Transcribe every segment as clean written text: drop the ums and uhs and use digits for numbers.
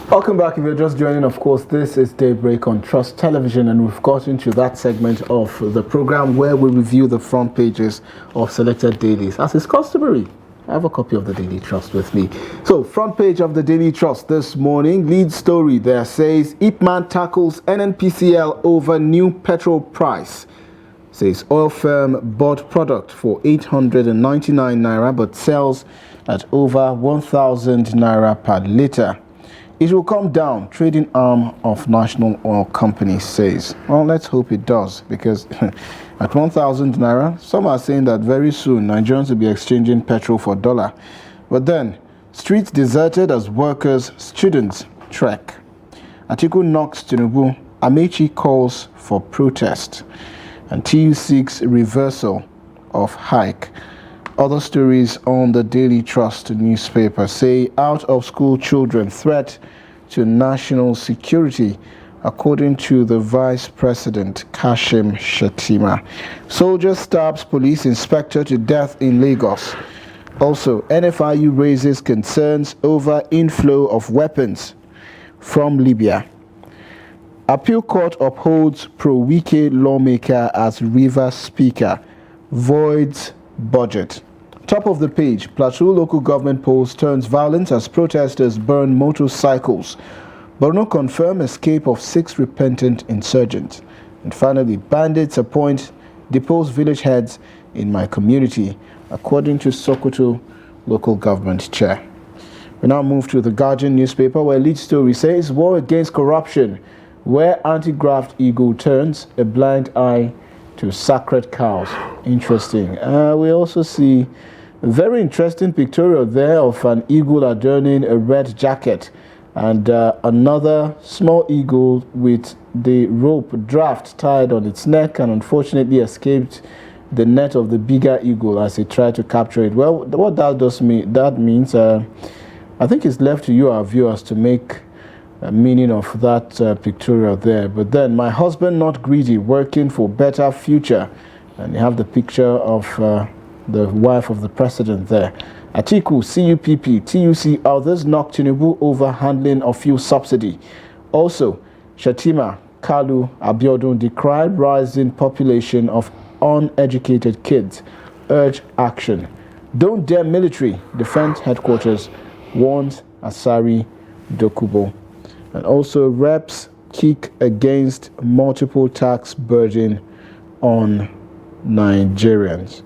Welcome back. If you're just joining, of course, this is Daybreak on Trust Television, and we've got into that segment of the program where we review the front pages of selected dailies. As is customary, I have a copy of the Daily Trust with me. So, front page of the Daily Trust this morning, lead story there says, IPMAN tackles NNPCL over new petrol price. Says oil firm bought product for 899 naira but sells at over 1,000 naira per litre. It will come down, trading arm of National Oil Company says. Well, let's hope it does, because at 1,000 naira, some are saying that very soon Nigerians will be exchanging petrol for dollar. But then, streets deserted as workers, students trek. Atiku knocks Tinubu, Amechi calls for protest, and TU seeks reversal of hike. Other stories on the Daily Trust newspaper say out-of-school children threat to national security, according to the Vice President Kashim Shettima. Soldier stabs police inspector to death in Lagos. Also, NFIU raises concerns over inflow of weapons from Libya. Appeal Court upholds pro-Wike lawmaker as Rivers Speaker, voids budget. Top of the page, Plateau local government polls turns violence as protesters burn motorcycles. Borno confirm escape of 6 repentant insurgents. And finally, bandits appoint deposed village heads in my community, according to Sokoto local government chair. We now move to the Guardian newspaper, where lead story says, war against corruption, where anti-graft eagle turns a blind eye to sacred cows. Interesting. We also see a very interesting pictorial there of an eagle adorning a red jacket and another small eagle with the rope draft tied on its neck, and unfortunately escaped the net of the bigger eagle as he tried to capture it. Well, what that does mean, that means I think it's left to you, our viewers, to make a meaning of that pictorial there. But then, my husband not greedy, working for better future, and you have the picture of the wife of the president there. Atiku, CUPP, TUC, others knock Tinubu over handling of fuel subsidy. Also, Shettima, Kalu, Abiodun decry rising population of uneducated kids, urge action. Don't dare military, defense headquarters warns Asari Dokubo. And also, reps kick against multiple tax burden on Nigerians.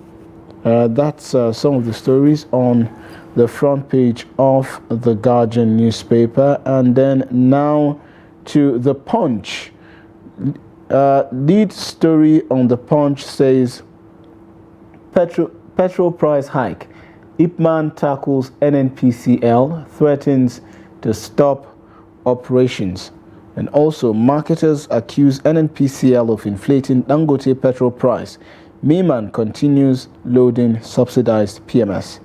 That's some of the stories on the front page of the Guardian newspaper. And then now to the Punch. Lead story on the Punch says, petrol price hike. IPMAN tackles NNPCL, threatens to stop operations. And also, marketers accuse NNPCL of inflating Dangote petrol price. IPMAN continues loading subsidized PMS.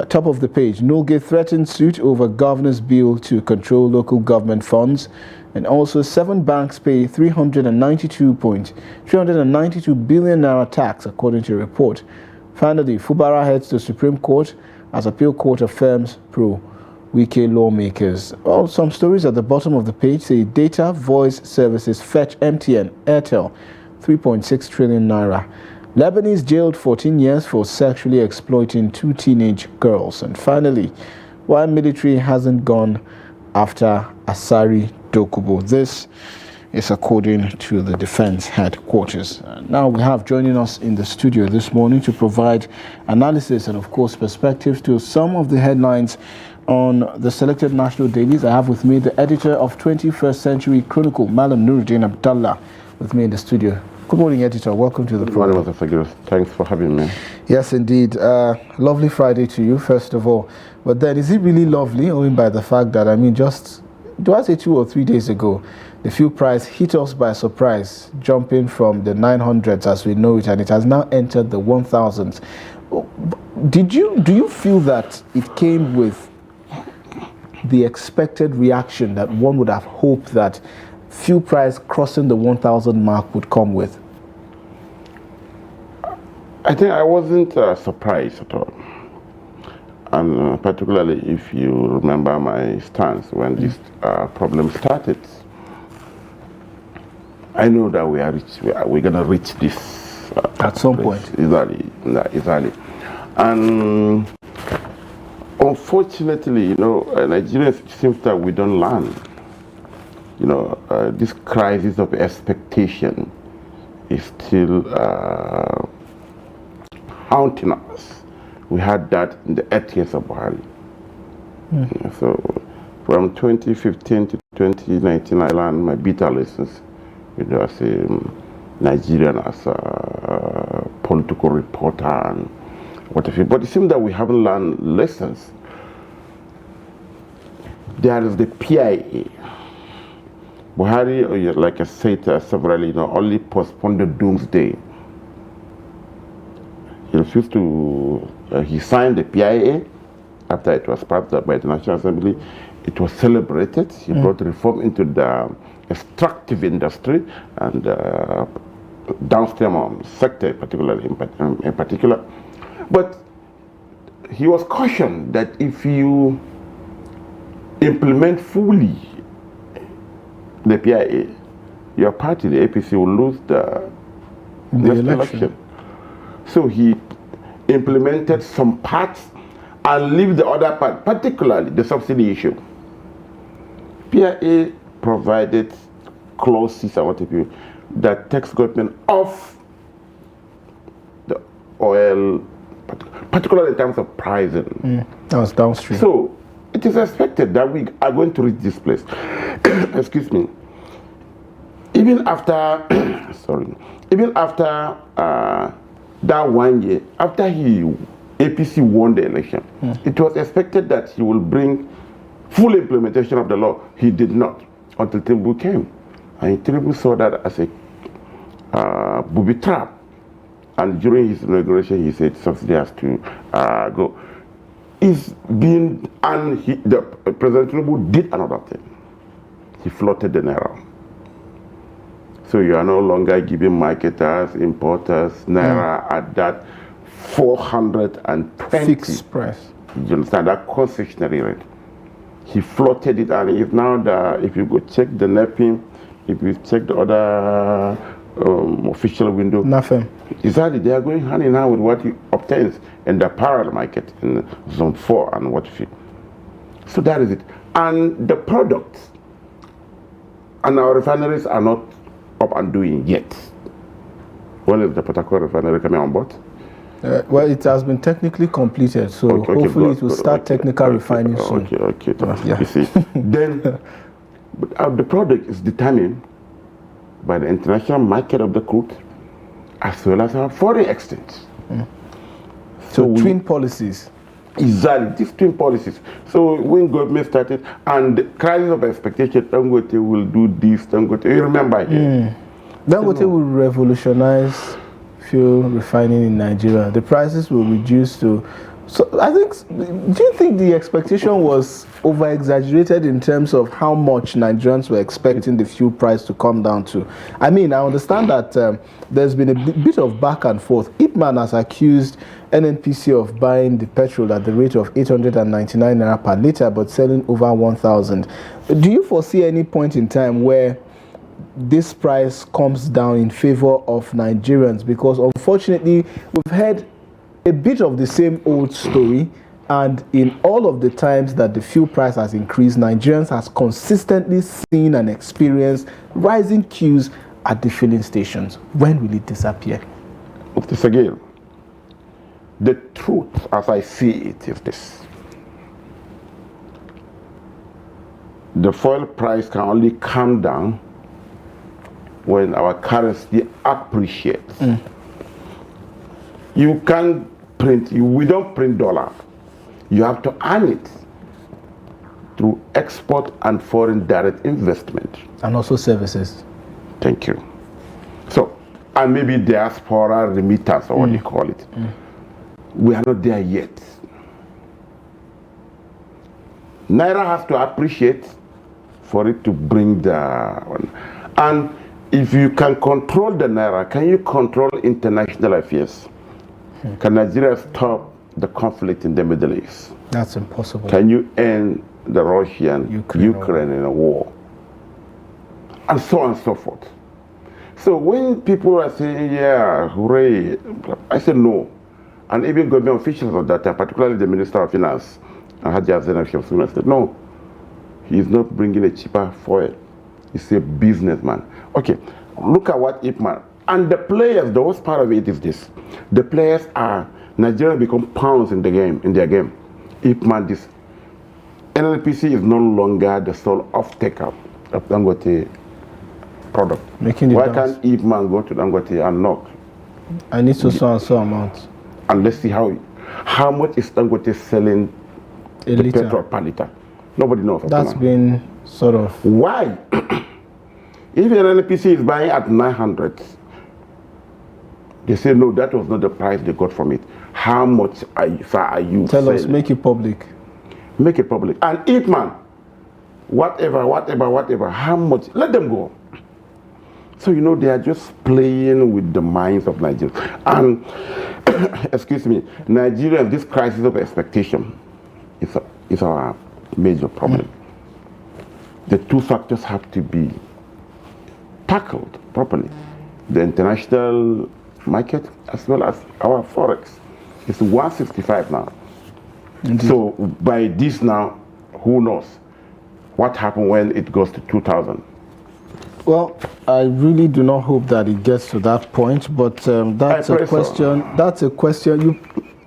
Top of the page, Noge threatens suit over governor's bill to control local government funds. And also, 7 banks pay 392 billion naira tax, according to a report. Finally, Fubara heads to Supreme Court as Appeal Court affirms pro-Wike lawmakers. Well, some stories at the bottom of the page say data voice services fetch MTN, Airtel, 3.6 trillion naira. Lebanese jailed 14 years for sexually exploiting 2 teenage girls. And finally, why military hasn't gone after Asari Dokubo. This is according to the defense headquarters. Now we have joining us in the studio this morning to provide analysis and, of course, perspectives to some of the headlines on the selected national dailies. I have with me the editor of 21st Century Chronicle, Malam Nuruddin Abdallah, with me in the studio. Good morning, editor. Welcome to the program. Good morning, Mr. Sagir. Thanks for having me. Yes, indeed. Lovely Friday to you, first of all. But then, is it really lovely, owing by the fact that, just, do I say 2 or 3 days ago, the fuel price hit us by surprise, jumping from the 900s as we know it, and it has now entered the 1000s. Do you feel that it came with the expected reaction that one would have hoped that fuel price crossing the 1,000 mark would come with? I think I wasn't surprised at all. And particularly if you remember my stance when this problem started, I know that we're going to reach this at some point. Exactly. And unfortunately, Nigeria seems that we don't learn. This crisis of expectation is still haunting us. We had that in the 8 years of Buhari. So from 2015 to 2019, I learned my bitter lessons, as a Nigerian, as a political reporter and whatever. But it seems that we haven't learned lessons. There is the PIA. Buhari, like I said severally, only postponed the doomsday. He refused to, he signed the PIA after it was passed by the National Assembly. It was celebrated. He brought reform into the extractive industry and downstream sector, particularly in particular. But he was cautioned that if you implement fully the PIA, your party, the APC, will lose the next election. So he implemented some parts and leave the other part, particularly the subsidy issue. PIA provided clauses and whatever that takes government off the oil, particularly in terms of pricing. That was downstream. So it is expected that we are going to reach this place. Excuse me. Even after, that 1 year, after APC won the election, it was expected that he will bring full implementation of the law. He did not until Tinubu came. And Tinubu saw that as a booby trap. And during his inauguration, he said subsidy has to go. President Tinubu did another thing. He floated the naira. So you are no longer giving marketers, importers, naira at that 420 fixed price. You understand that concessionary rate? He floated it, and if now if you go check the NEPIM, if you check the other official window, nothing. Exactly, they are going hand in hand with what he obtains in the parallel market in zone 4 and what you. So that is it. And the products and our refineries are not up and doing yet. When is the petrol refinery coming on board? Well, it has been technically completed, so hopefully it will start technical refining soon. Okay. Yeah. You see, then the product is determined by the international market of the crude as well as our foreign exchange. So twin policies. Exactly, these twin policies. So when government started, and the crisis of expectation, Dangote will do this, Dangote, you remember here? Dangote will revolutionize fuel refining in Nigeria. The prices will reduce to... So I think, do you think the expectation was over-exaggerated in terms of how much Nigerians were expecting the fuel price to come down to? I mean, I understand that there's been a bit of back and forth. IPMAN has accused NNPCL of buying the petrol at the rate of 899 naira per litre, but selling over 1,000. Do you foresee any point in time where this price comes down in favor of Nigerians? Because unfortunately, we've heard a bit of the same old story, and in all of the times that the fuel price has increased, Nigerians has consistently seen and experienced rising queues at the filling stations. When will it disappear? This again, the truth as I see it is this: the fuel price can only come down when our currency appreciates. You can't print, we don't print dollar. You have to earn it through export and foreign direct investment. And also services. Thank you. So, and maybe diaspora remittance, or what you call it. We are not there yet. Naira has to appreciate for it to bring the... And if you can control the Naira, can you control international affairs? Can Nigeria stop the conflict in the Middle East? That's impossible. Can you end the Russian-Ukraine in a war? And so on and so forth. So when people are saying, yeah, hooray, I said no. And even government officials of that time, particularly the Minister of Finance, Hajia Zainab Shamsuna, said, no, he's not bringing a cheaper foil. He's a businessman. Okay, look at what IPMAN, and the players, the worst part of it is this. The players are, Nigeria become pounds in the game, in their game. IPMAN, this, NNPC is no longer the sole off-taker of Dangote product. Why can't IPMAN go to Dangote and knock? I need to so and so amount. And let's see how much is Dangote selling the petrol per liter. Nobody knows. That's been sort of... Why? If an NNPC is buying at 900, they say, no, that was not the price they got from it. How much are you Tell selling? us, make it public. Make it public. And IPMAN, whatever, how much, let them go. So, you know, they are just playing with the minds of Nigerians. And, excuse me, Nigeria, this crisis of expectation is our major problem. The two factors have to be tackled properly. The international market as well as our forex. It's 165 now. Indeed. So by this now, who knows what happened when it goes to 2000? Well, I really do not hope that it gets to that point, but that's a question. So. That's a question.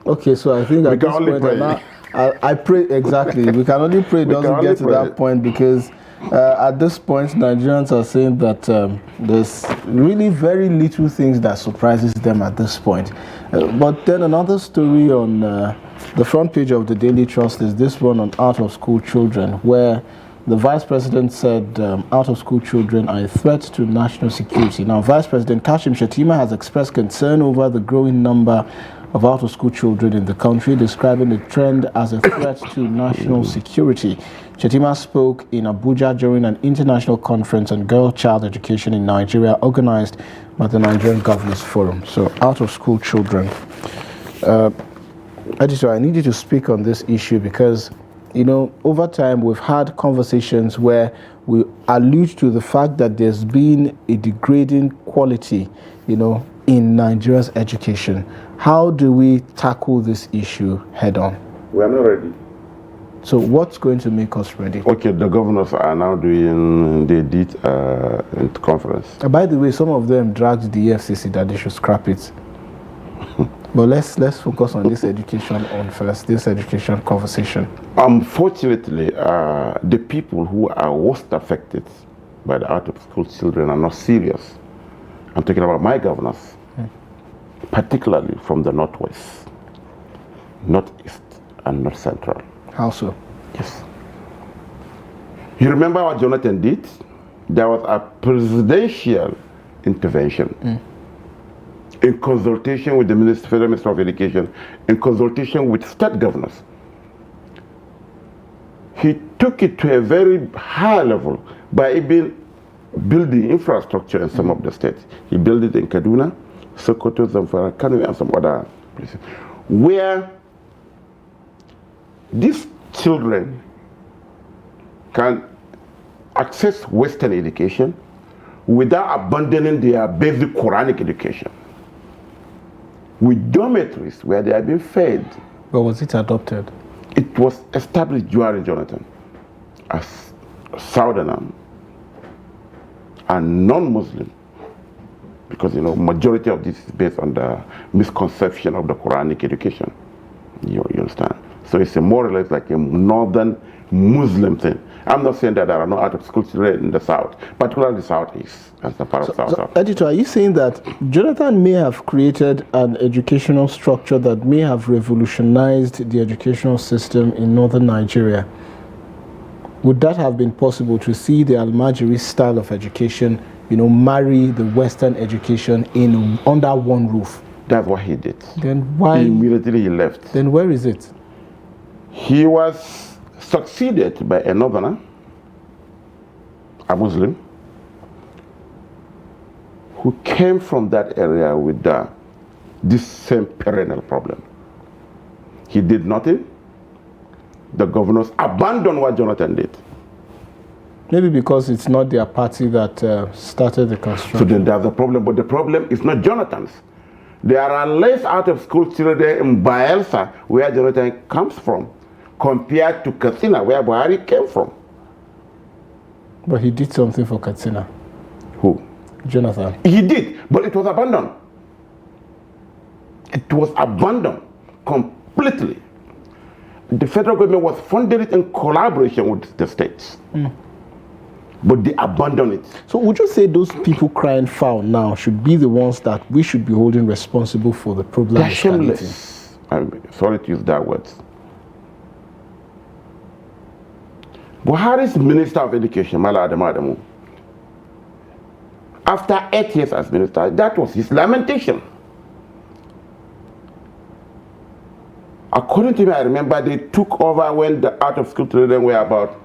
Okay, so I think at this point, I pray exactly. We can only pray it doesn't get to that point, because at this point, Nigerians are saying that there's really very little things that surprises them at this point. But then another story on the front page of the Daily Trust is this one on out-of-school children, where the Vice President said out-of-school children are a threat to national security. Now, Vice President Kashim Shettima has expressed concern over the growing number of out-of-school children in the country, describing the trend as a threat to national security. Shettima spoke in Abuja during an international conference on girl-child education in Nigeria, organized by the Nigerian Governors Forum. So, out-of-school children. Editor, I need you to speak on this issue because, you know, over time we've had conversations where we allude to the fact that there's been a degrading quality, you know, in Nigeria's education. How do we tackle this issue head on? We are not ready. So what's going to make us ready? Okay, the governors are now doing, they did a conference. By the way, some of them dragged the EFCC that they should scrap it. But let's focus on this education on first, this education conversation. Unfortunately, the people who are worst affected by the out-of-school children are not serious. I'm talking about my governors, particularly from the Northwest, Northeast, and North Central. How so? Yes. You remember what Jonathan did? There was a presidential intervention in consultation with the Federal Minister of Education, in consultation with state governors. He took it to a very high level by even building infrastructure in some of the states. He built it in Kaduna, Sokoto, Zamfara, Kano, and some other places, where these children can access Western education without abandoning their basic Quranic education, with dormitories where they are being fed. But was it adopted? It was established during Jonathan as Southerner and non-Muslim, because, you know, majority of this is based on the misconception of the Quranic education. You understand? So it's more or less like a northern Muslim thing. I'm not saying that there are no out-of-school children in the South, particularly the Southeast, as the part of South. Editor, are you saying that Jonathan may have created an educational structure that may have revolutionized the educational system in northern Nigeria? Would that have been possible to see the Almajiri style of education, you know, marry the Western education in under one roof? That's what he did. Then why? Immediately he left. Then where is it? He was succeeded by a northerner, a Muslim, who came from that area with this same perennial problem. He did nothing. The governors abandoned what Jonathan did. Maybe because it's not their party that started the construction. So then there's a problem, but the problem is not Jonathan's. There are less out-of-school children in Bayelsa, where Jonathan comes from, compared to Katsina, where Buhari came from. But he did something for Katsina. Who? Jonathan. He did, but it was abandoned. It was abandoned completely. The federal government was funding it in collaboration with the states. But they abandoned it. So would you say those people crying foul now should be the ones that we should be holding responsible for the problem? They're shameless. I'm sorry to use that word. Buhari's Minister of Education, Mala Adamu, after 8 years as minister, that was his lamentation. According to me, I remember they took over when the out-of-school children were about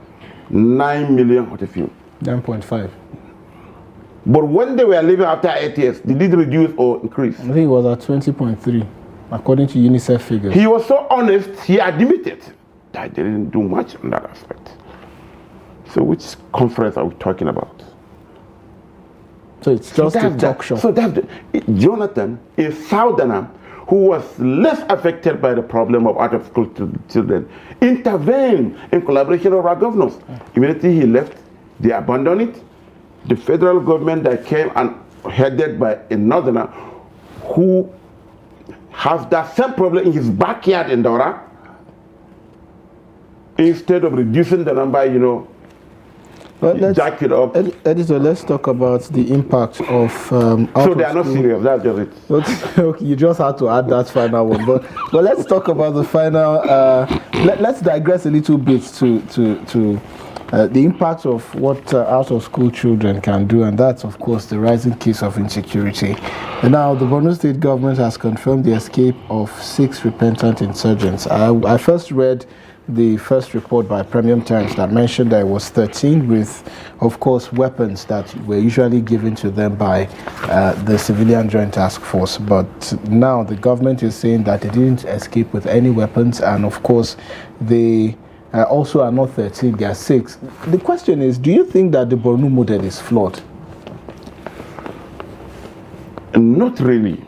9 million, what if you? 9.5. But when they were leaving after 8 years, did it reduce or increase? I think it was at 20.3, according to UNICEF figures. He was so honest, he admitted that they didn't do much on that aspect. So which conference are we talking about? So it's just a talk show. So that's Jonathan, a southerner who was less affected by the problem of out-of-school children, intervened in collaboration with our governors. Immediately he left, they abandoned it. The federal government that came and headed by a northerner who has that same problem in his backyard in Dora, instead of reducing the number, you know, jack it up. Editor, let's talk about the impact of so they are not serious, that's just it. Okay, you just had to add that final one. But let's talk about the final. Let's digress a little bit to the impact of what out-of-school children can do, and that's, of course, the rising case of insecurity. And now, the Borno State government has confirmed the escape of 6 repentant insurgents. I first read the first report by Premium Times that mentioned that it was 13 with, of course, weapons that were usually given to them by the Civilian Joint Task Force. But now the government is saying that they didn't escape with any weapons, and of course, they also are not 13, they are 6. The question is, do you think that the Borno model is flawed? Not really,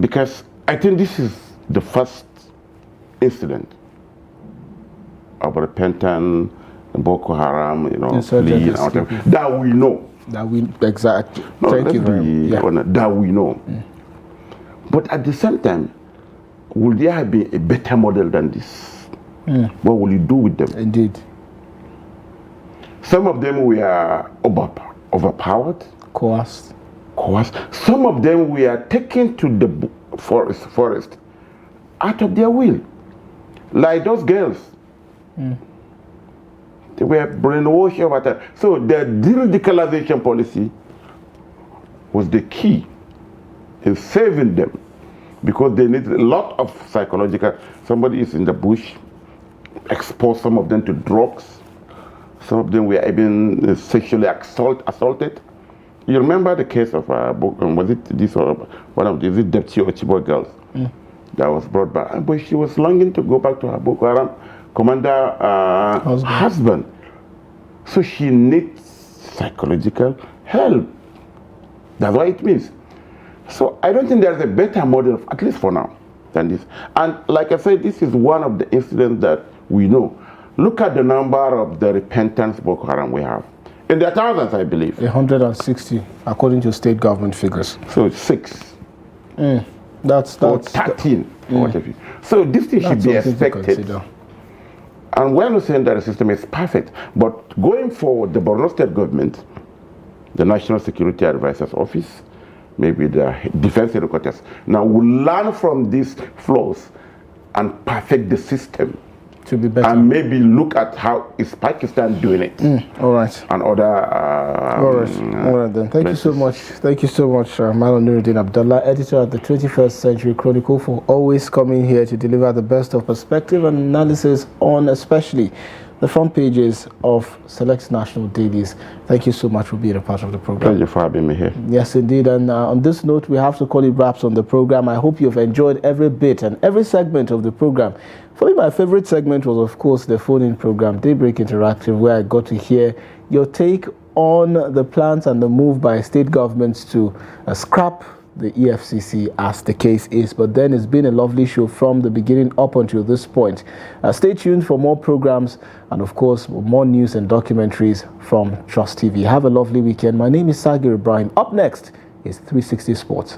because I think this is the first incident of repentant Boko Haram, you know, fleeing out of, that we know. That we, exactly. No, thank you very much. That we know. But at the same time, will there have been a better model than this? What will you do with them? Indeed. Some of them were overpowered. Coerced. Some of them were taken to the forest out of their will. Like those girls. They were brainwashed over time. So the de-radicalization policy was the key in saving them, because they need a lot of psychological. Somebody is in the bush, expose some of them to drugs. Some of them were even sexually assaulted. You remember the case of was it this or one of these Depti or Chibok girls that was brought back, but she was longing to go back to her Boko Haram commander husband. So she needs psychological help. That's what it means. So I don't think there's a better model, at least for now, than this. And like I said, this is one of the incidents that we know. Look at the number of the repentant Boko Haram we have. In the thousands, I believe. 160, according to state government figures. So it's 6. That's or 13. Whatever. So this thing should be expected. And we're not saying that the system is perfect, but going forward, the Borno State government, the National Security Advisor's Office, maybe the defense headquarters, now will learn from these flaws and perfect the system. To be better. And maybe look at how is Pakistan doing it. All right. And other all right then. Thank you so much. Thank you so much, Malam Nuruddin Abdullah, editor at the 21st Century Chronicle, for always coming here to deliver the best of perspective and analysis on especially the front pages of select national dailies. Thank you so much for being a part of the program. Thank you for having me here. Yes, indeed. And on this note, we have to call it wraps on the program. I hope you've enjoyed every bit and every segment of the program. For me, my favorite segment was, of course, the phone-in program, Daybreak Interactive, where I got to hear your take on the plans and the move by state governments to scrap the EFCC, as the case is. But then it's been a lovely show from the beginning up until this point. Stay tuned for more programs and, of course, more news and documentaries from Trust TV. Have a lovely weekend. My name is Sagir Ibrahim. Up next is 360 Sports.